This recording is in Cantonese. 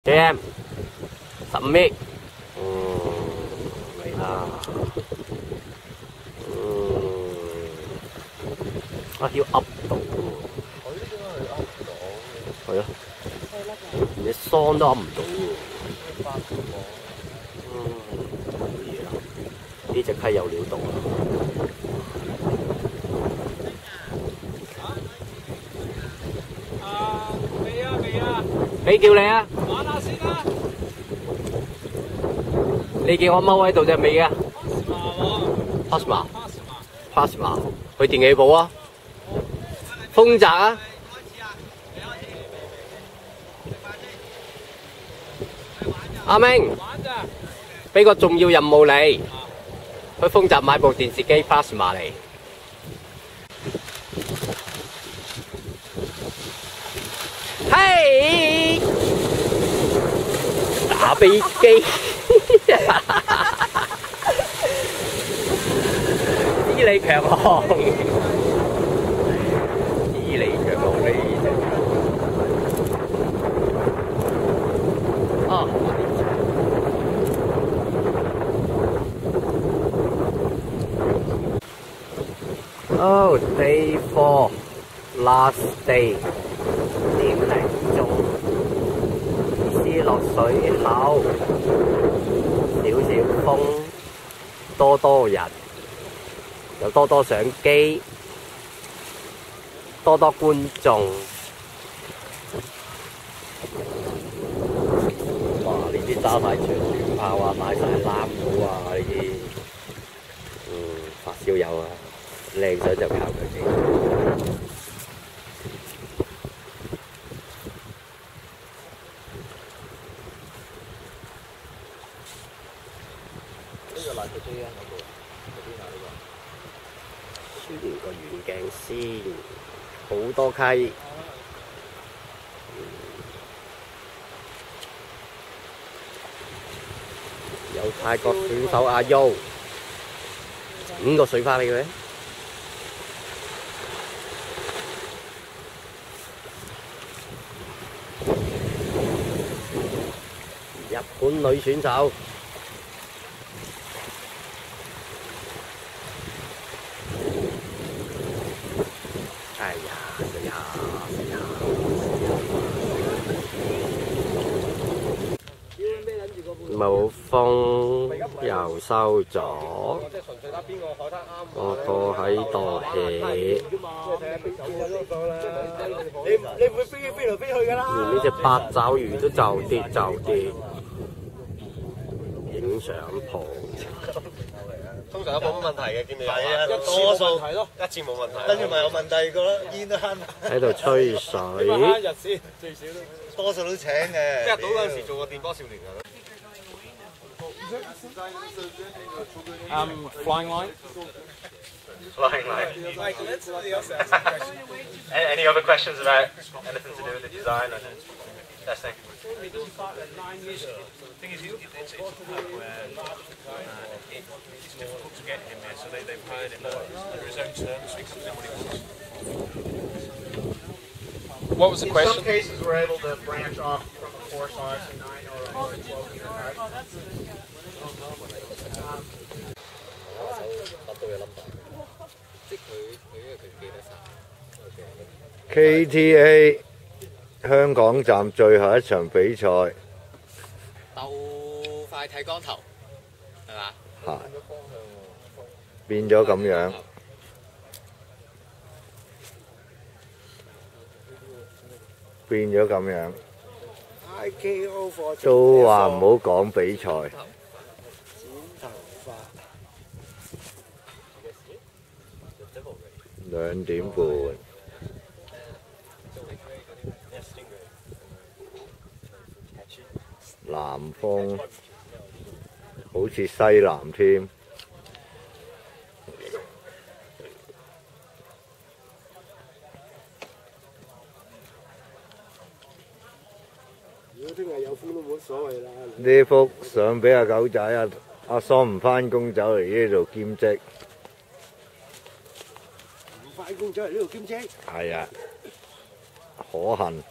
km 15 米。嚟啦。啊，要噏到喎。佢呢點解佢噏唔到？係咯。你桑都噏唔到喎。好嘢啦！呢隻溪有料到啊！未啊未啊！俾叫你啊！玩下先啦！你見我踎喺度隻尾啊 ？Plasma 去電器鋪啊！豐澤啊！阿明，俾個重要任務你，去豐澤買部電視機 Plasma 嚟。嘿，打飛機，知你強項，知你強項呢隻啊！Oh, day 4, last day， 點零鐘，意思落水口，少少風，多人，又多相機，多觀眾。哇！呢啲揸晒長短炮啊，買晒攬帽啊，呢啲，發燒友啊！靚相就靠佢哋。呢個爛咗啲啊！嗰邊啊呢個。穿個遠鏡先，好多溪。有泰國選手阿 U， 5個水花俾佢。日本女選手，哎呀，冇風又收咗，我個喺度 hea。你唔會飛來飛去㗎啦！連呢隻八爪魚都就跌。影相鋪，通常都冇乜問題嘅，見你係啊，多數一次冇問題，跟住咪我問第二個咯，煙都慳喺度吹水，慳日先最少都多數都請嘅，一日到嗰陣時做過電波少年㗎。Flying line. Flying line. Any other questions about anything to do with the design or testing? It doesn't start at 9 years. The thing is, it's a club where it's difficult to get him here, so they've hired him under his own terms, so he comes in when he wants. What was the question? In some cases, we're able to branch off from a 4 size to 9 or 12 meter height. KTA 香港站最後一場比賽，鬥快睇光頭，係嘛？係變咗咁樣。變咗咁樣，都話唔好講比賽。2點半，南風好似西南添。呢幅相俾阿狗仔阿桑唔返工走嚟呢度兼職。唔返工走嚟呢度兼職？係啊，可恨。